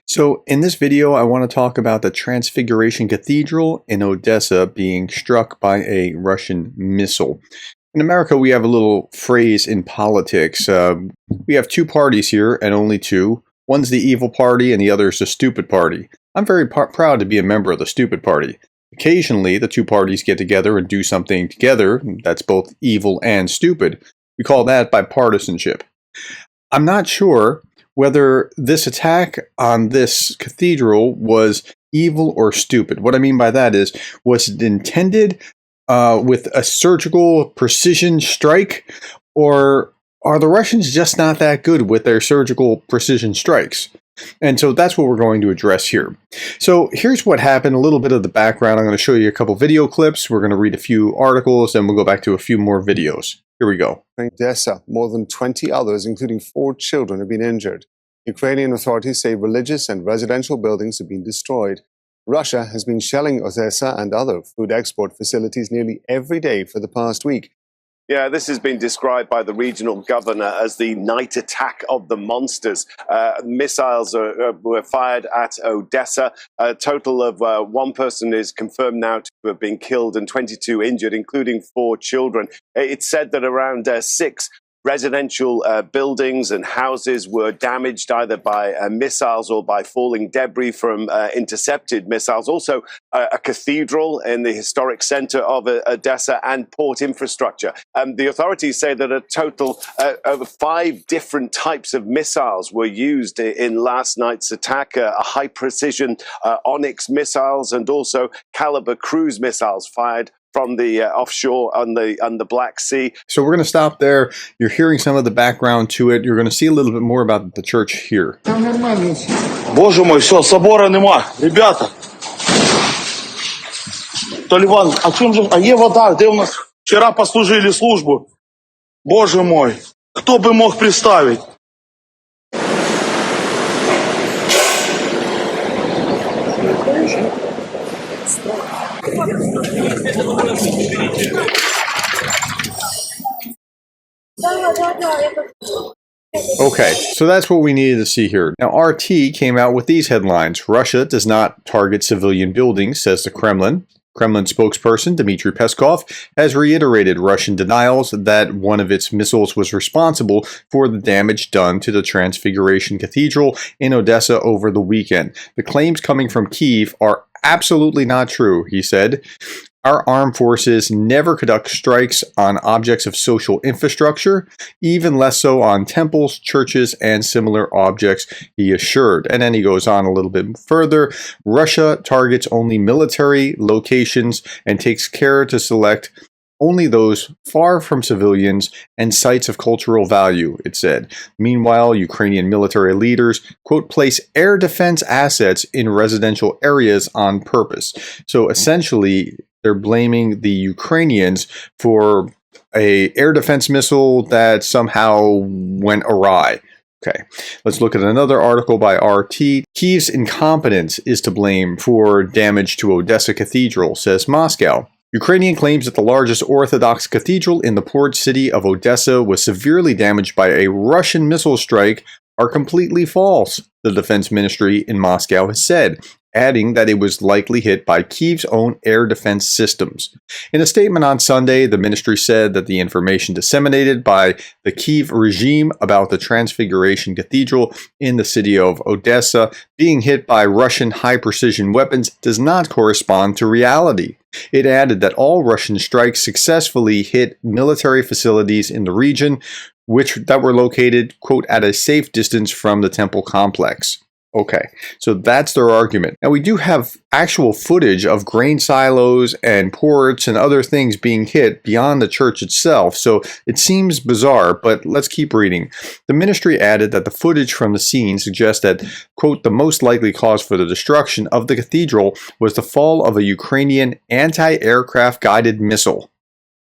So in this video, I want to talk about the Transfiguration Cathedral in Odessa being struck by a Russian missile. In America, we have a little phrase in politics. We have two parties here, and only two. One's the evil party, and the other is the stupid party. I'm very proud to be a member of the stupid party. Occasionally, the two parties get together and do something together that's both evil and stupid. We call that bipartisanship. I'm not sure whether this attack on this cathedral was evil or stupid. What I mean by that is, was it intended with a surgical precision strike, or are the Russians just not that good with their surgical precision strikes? And so that's what we're going to address here. So here's what happened, a little bit of the background. I'm going to show you a couple video clips. We're going to read a few articles, and we'll go back to a few more videos. Here we go. In Odessa, more than 20 others, including 4 children, have been injured. Ukrainian authorities say religious and residential buildings have been destroyed. Russia has been shelling Odessa and other food export facilities nearly every day for the past week. Yeah, this has been described by the regional governor as the night attack of the monsters. Missiles were fired at Odessa. A total of 1 person is confirmed now to have been killed and 22 injured, including 4 children. It's said that around 6 residential buildings and houses were damaged either by missiles or by falling debris from intercepted missiles. Also, a cathedral in the historic center of Odessa and port infrastructure. The authorities say that a total of 5 different types of missiles were used in last night's attack. High-precision Onyx missiles and also Caliber cruise missiles fired from the offshore on the Black Sea. So we're going to stop there. You're hearing some of the background to it. You're going to see a little bit more about the church here. Боже мой, все, собора нема. Ребята. Толіван, а чим же, а є вода, де у нас? Вчора послужили службу. Боже мой, хто би мог представити? Okay, so that's what we needed to see here. Now, RT came out with these headlines. Russia does not target civilian buildings, says the Kremlin. Kremlin spokesperson Dmitry Peskov has reiterated Russian denials that one of its missiles was responsible for the damage done to the Transfiguration Cathedral in Odessa over the weekend. The claims coming from Kyiv are absolutely not true, he said. Our armed forces never conduct strikes on objects of social infrastructure, even less so on temples, churches, and similar objects, he assured. And then he goes on a little bit further. Russia targets only military locations and takes care to select only those far from civilians and sites of cultural value, it said. Meanwhile, Ukrainian military leaders, quote, place air defense assets in residential areas on purpose. So essentially, they're blaming the Ukrainians for an air defense missile that somehow went awry. Okay, let's look at another article by RT. Kyiv's incompetence is to blame for damage to Odessa Cathedral, says Moscow. Ukrainian claims that the largest Orthodox cathedral in the port city of Odessa was severely damaged by a Russian missile strike are completely false, the defense ministry in Moscow has said, adding that it was likely hit by Kyiv's own air defense systems. In a statement on Sunday, the ministry said that the information disseminated by the Kyiv regime about the Transfiguration Cathedral in the city of Odessa being hit by Russian high-precision weapons does not correspond to reality. It added that all Russian strikes successfully hit military facilities in the region, that were located, quote, at a safe distance from the temple complex. Okay, so that's their argument. Now, we do have actual footage of grain silos and ports and other things being hit beyond the church itself, so it seems bizarre, but let's keep reading. The ministry added that the footage from the scene suggests that, quote, the most likely cause for the destruction of the cathedral was the fall of a Ukrainian anti-aircraft guided missile.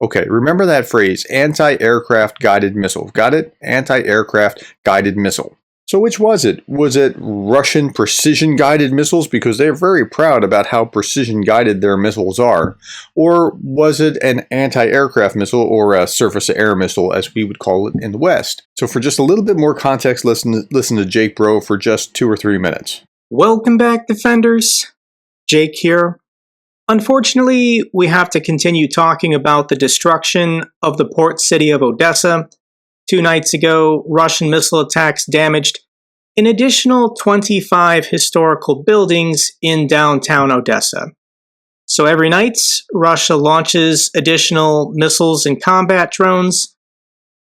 Okay, remember that phrase, anti-aircraft guided missile. Got it? Anti-aircraft guided missile. So which was it? Was it Russian precision-guided missiles, because they're very proud about how precision-guided their missiles are? Or was it an anti-aircraft missile, or a surface-to-air missile, as we would call it in the West? So for just a little bit more context, listen to Jake Broe for just 2 or 3 minutes. Welcome back, Defenders. Jake here. Unfortunately, we have to continue talking about the destruction of the port city of Odessa. 2 nights ago, Russian missile attacks damaged an additional 25 historical buildings in downtown Odessa. So every night, Russia launches additional missiles and combat drones,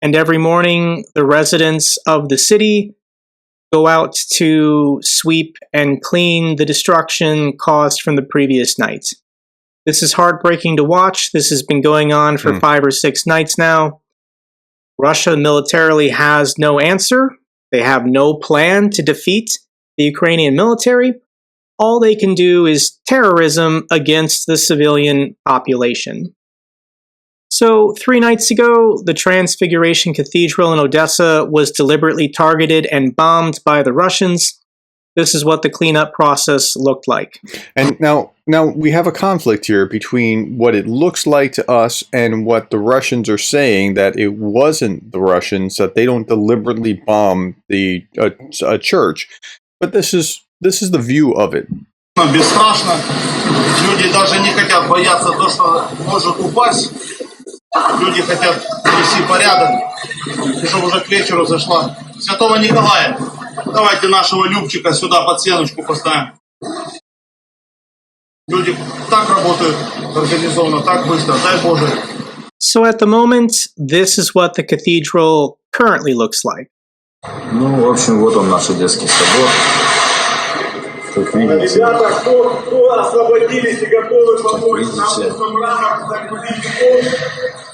and every morning, the residents of the city go out to sweep and clean the destruction caused from the previous night. This is heartbreaking to watch. This has been going on for 5 or 6 nights now. Russia militarily has no answer. They have no plan to defeat the Ukrainian military. All they can do is terrorism against the civilian population. So 3 nights ago, the Transfiguration Cathedral in Odessa was deliberately targeted and bombed by the Russians. This is what the cleanup process looked like. And now we have a conflict here between what it looks like to us and what the Russians are saying, that it wasn't the Russians, that they don't deliberately bomb the a church. But this is the view of it. Бесстрашно. Люди даже не хотят бояться то, что может упасть. Люди хотят навести порядок. И чтобы уже к вечеру зашла Святого Николая. Давайте нашего Любчика сюда под стеночку поставим. Люди так работают организованно, так быстро, дай Боже. So at the moment, this is what the cathedral currently looks like. Ну, в общем, вот он, наш Одесский собор. Как видите, Ребята, кто освободились и готовы помочь нам,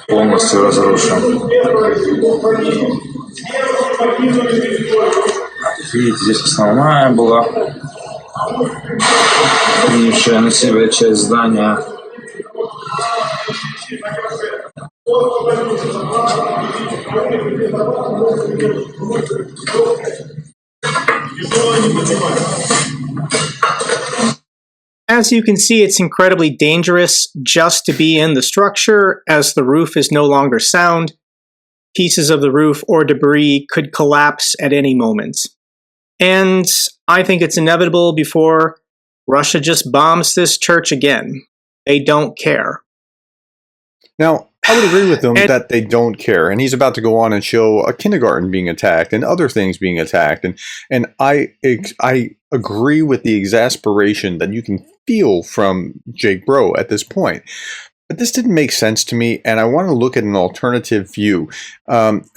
полностью разрушен. Видите, здесь основная была принявшая на себя часть здания. As you can see, it's incredibly dangerous just to be in the structure, as the roof is no longer sound. Pieces of the roof or debris could collapse at any moment. And I think it's inevitable before Russia just bombs this church again. They don't care. Now, I would agree with him that they don't care, and he's about to go on and show a kindergarten being attacked and other things being attacked, and I agree with the exasperation that you can feel from Jake Broe at this point. But this didn't make sense to me, and I want to look at an alternative view.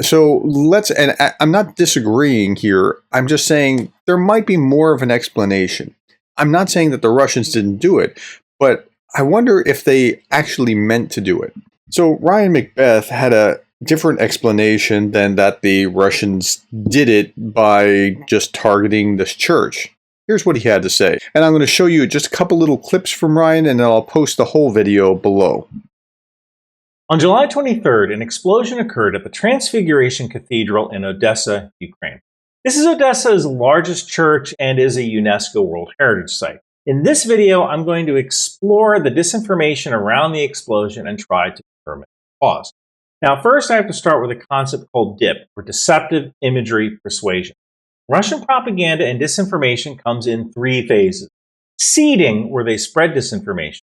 So let's, and I'm not disagreeing here, I'm just saying there might be more of an explanation. I'm not saying that the Russians didn't do it, but I wonder if they actually meant to do it. So Ryan McBeth had a different explanation than that the Russians did it by just targeting this church. Here's what he had to say. And I'm going to show you just a couple little clips from Ryan, and then I'll post the whole video below. On July 23rd, an explosion occurred at the Transfiguration Cathedral in Odessa, Ukraine. This is Odessa's largest church and is a UNESCO World Heritage Site. In this video, I'm going to explore the disinformation around the explosion and try to determine the cause. Now, first, I have to start with a concept called DIP, or Deceptive Imagery Persuasion. Russian propaganda and disinformation comes in 3 phases. Seeding, where they spread disinformation.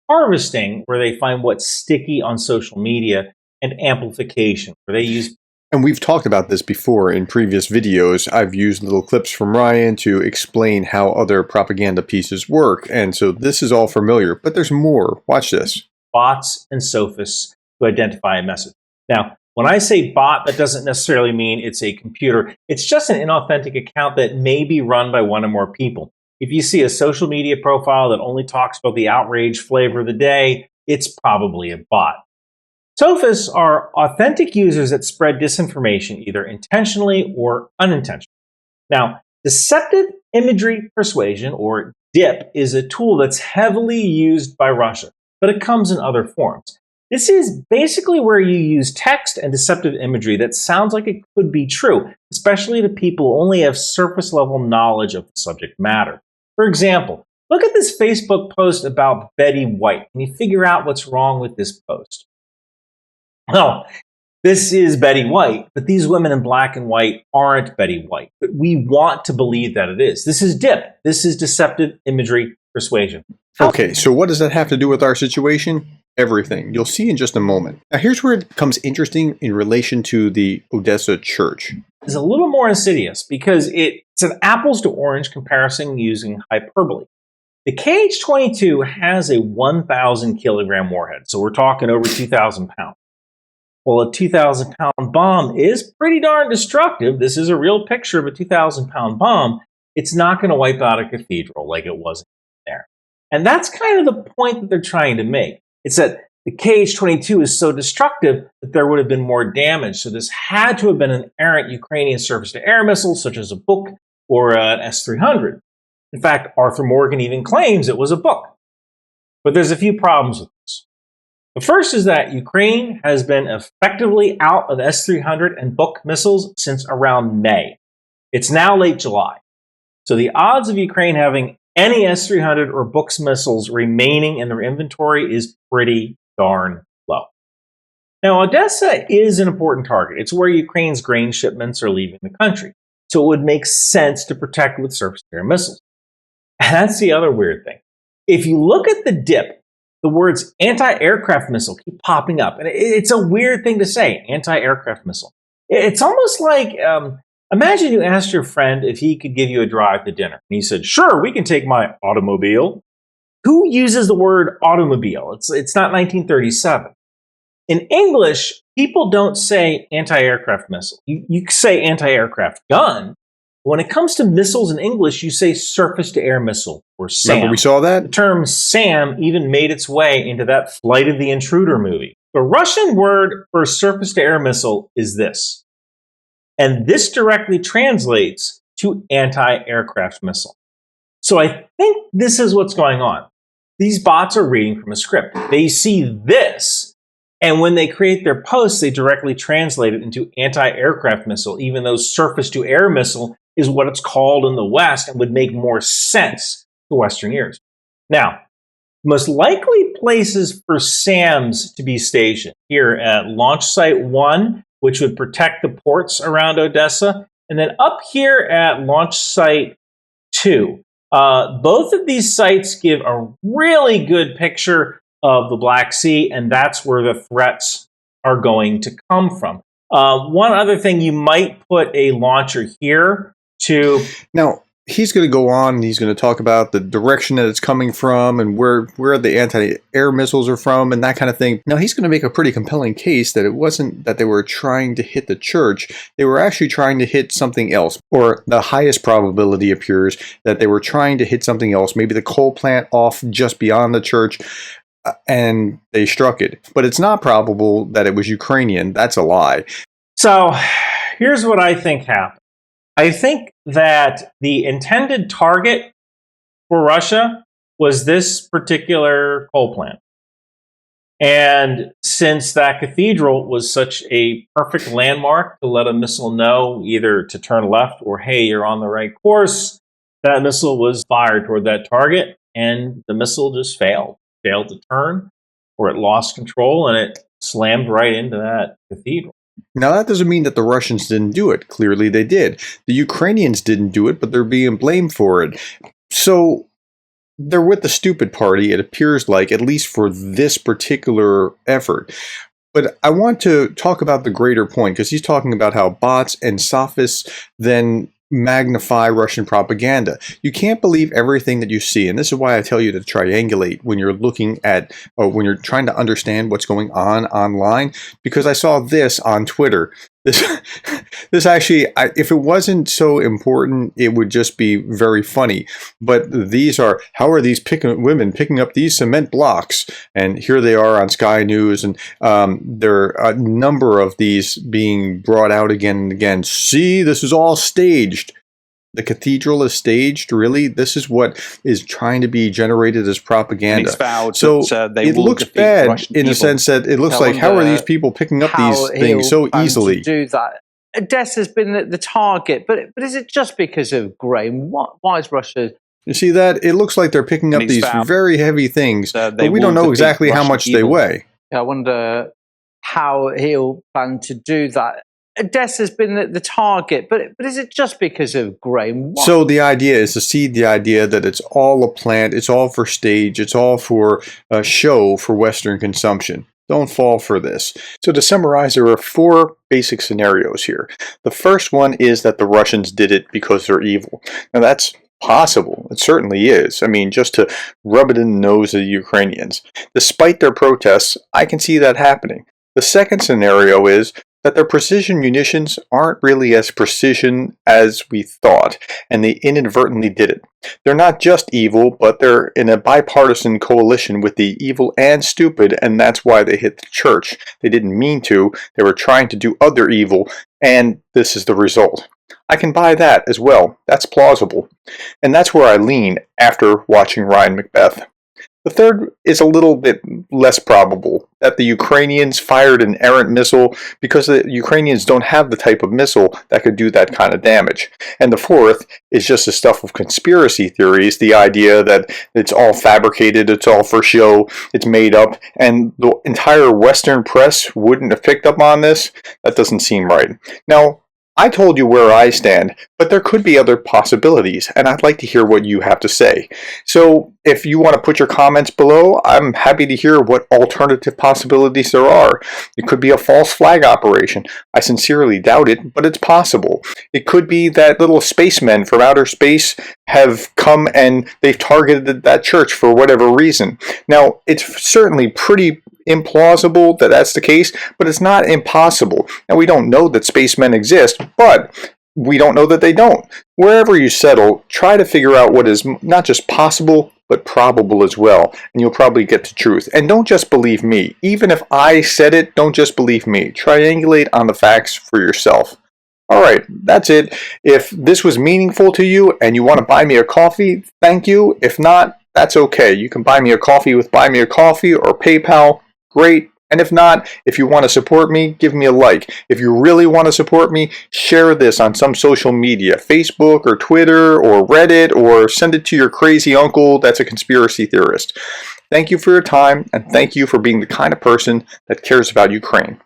Harvesting, where they find what's sticky on social media. And amplification, where they use... And we've talked about this before in previous videos. I've used little clips from Ryan to explain how other propaganda pieces work. And so this is all familiar, but there's more. Watch this. Bots and sophists to identify a message. Now, when I say bot, that doesn't necessarily mean it's a computer. It's just an inauthentic account that may be run by one or more people. If you see a social media profile that only talks about the outrage flavor of the day, it's probably a bot. Sophists are authentic users that spread disinformation, either intentionally or unintentionally. Now, deceptive imagery persuasion, or DIP, is a tool that's heavily used by Russia, but it comes in other forms. This is basically where you use text and deceptive imagery that sounds like it could be true, especially to people who only have surface level knowledge of the subject matter. For example, look at this Facebook post about Betty White. Can you figure out what's wrong with this post? Well, this is Betty White, but these women in black and white aren't Betty White. But we want to believe that it is. This is DIP. This is deceptive imagery persuasion. Okay, so what does that have to do with our situation? Everything. You'll see in just a moment. Now here's where it becomes interesting in relation to the Odessa church. It's a little more insidious because it's an apples to orange comparison using hyperbole. The KH-22 has a 1,000 kilogram warhead, so we're talking over 2,000 pounds. Well, a 2,000 pound bomb is pretty darn destructive. This is a real picture of a 2,000 pound bomb. It's not going to wipe out a cathedral like it was there. And that's kind of the point that they're trying to make. It's that the KH-22 is so destructive that there would have been more damage. So this had to have been an errant Ukrainian surface-to-air missile, such as a Buk or an S-300. In fact, Arthur Morgan even claims it was a Buk. But there's a few problems with this. The first is that Ukraine has been effectively out of S-300 and Buk missiles since around May. It's now late July. So the odds of Ukraine having any S-300 or Buk missiles remaining in their inventory is pretty darn low. Now, Odessa is an important target. It's where Ukraine's grain shipments are leaving the country. So it would make sense to protect with surface-to-air missiles. And that's the other weird thing. If you look at the DIP, the words anti-aircraft missile keep popping up. And it's a weird thing to say, anti-aircraft missile. It's almost like, imagine you asked your friend if he could give you a drive to dinner. And he said, sure, we can take my automobile. Who uses the word automobile? It's not 1937. In English, people don't say anti-aircraft missile. You say anti-aircraft gun. When it comes to missiles in English, you say surface-to-air missile, or SAM. Remember we saw that? The term SAM even made its way into that Flight of the Intruder movie. The Russian word for surface-to-air missile is this. And this directly translates to anti-aircraft missile. So I think this is what's going on. These bots are reading from a script. They see this, and when they create their posts, they directly translate it into anti-aircraft missile, even though surface-to-air missile is what it's called in the West and would make more sense to Western ears. Now, most likely places for SAMs to be stationed here at Launch Site 1, which would protect the ports around Odessa, and then up here at Launch Site 2. Both of these sites give a really good picture of the Black Sea, and that's where the threats are going to come from. One other thing, you might put a launcher here to... Now, he's going to go on and he's going to talk about the direction that it's coming from and where the anti-air missiles are from and that kind of thing. Now, he's going to make a pretty compelling case that it wasn't that they were trying to hit the church. They were actually trying to hit something else. Or the highest probability appears that they were trying to hit something else, maybe the coal plant off just beyond the church, and they struck it. But it's not probable that it was Ukrainian. That's a lie. So here's what I think happened. I think that the intended target for Russia was this particular coal plant. And since that cathedral was such a perfect landmark to let a missile know either to turn left or, hey, you're on the right course, that missile was fired toward that target, and the missile just failed to turn, or it lost control, and it slammed right into that cathedral. Now, that doesn't mean that the Russians didn't do it. Clearly, they did. The Ukrainians didn't do it, but they're being blamed for it. So, they're with the stupid party, it appears like, at least for this particular effort. But I want to talk about the greater point, because he's talking about how bots and sophists then magnify Russian propaganda. You can't believe everything that you see, and this is why I tell you to triangulate when you're looking at, or when you're trying to understand what's going on online, because I saw this on Twitter. This actually, if it wasn't so important, it would just be very funny. But these are, how are these women picking up these cement blocks? And here they are on Sky News, and there are a number of these being brought out again and again. See, this is all staged. The cathedral is staged, really? This is what is trying to be generated as propaganda. So it looks bad in the sense that it looks like, how are these people picking up these things so easily? Do that. Odessa's been the target, but is it just because of grain? Why is Russia? You see that? It looks like they're picking up these very heavy things, but we don't know exactly how much they weigh. I wonder how he'll plan to do that. Odessa's been the target, but is it just because of grain? So the idea is to seed the idea that it's all a plant, it's all for stage, it's all for a show for Western consumption. Don't fall for this. So to summarize, there are 4 basic scenarios here. The first one is that the Russians did it because they're evil. Now that's possible. It certainly is. I mean, just to rub it in the nose of the Ukrainians. Despite their protests, I can see that happening. The second scenario is that their precision munitions aren't really as precision as we thought, and they inadvertently did it. They're not just evil, but they're in a bipartisan coalition with the evil and stupid, and that's why they hit the church. They didn't mean to. They were trying to do other evil, and this is the result. I can buy that as well. That's plausible. And that's where I lean after watching Ryan McBeth. The third is a little bit less probable, that the Ukrainians fired an errant missile because the Ukrainians don't have the type of missile that could do that kind of damage. And the fourth is just the stuff of conspiracy theories, the idea that it's all fabricated, it's all for show, it's made up, and the entire Western press wouldn't have picked up on this. That doesn't seem right. Now, I told you where I stand, but there could be other possibilities, and I'd like to hear what you have to say. So if you want to put your comments below, I'm happy to hear what alternative possibilities there are. It could be a false flag operation. I sincerely doubt it, but it's possible. It could be that little spacemen from outer space have come and they've targeted that church for whatever reason. Now, it's certainly pretty implausible that that's the case, but it's not impossible. Now, we don't know that spacemen exist, but we don't know that they don't. Wherever you settle, try to figure out what is not just possible, but probable as well, and you'll probably get to truth. And don't just believe me. Even if I said it, don't just believe me. Triangulate on the facts for yourself. Alright, that's it. If this was meaningful to you and you want to buy me a coffee, thank you. If not, that's okay. You can buy me a coffee with Buy Me a Coffee or PayPal. Great. And if not, if you want to support me, give me a like. If you really want to support me, share this on some social media, Facebook or Twitter or Reddit, or send it to your crazy uncle that's a conspiracy theorist. Thank you for your time, and thank you for being the kind of person that cares about Ukraine.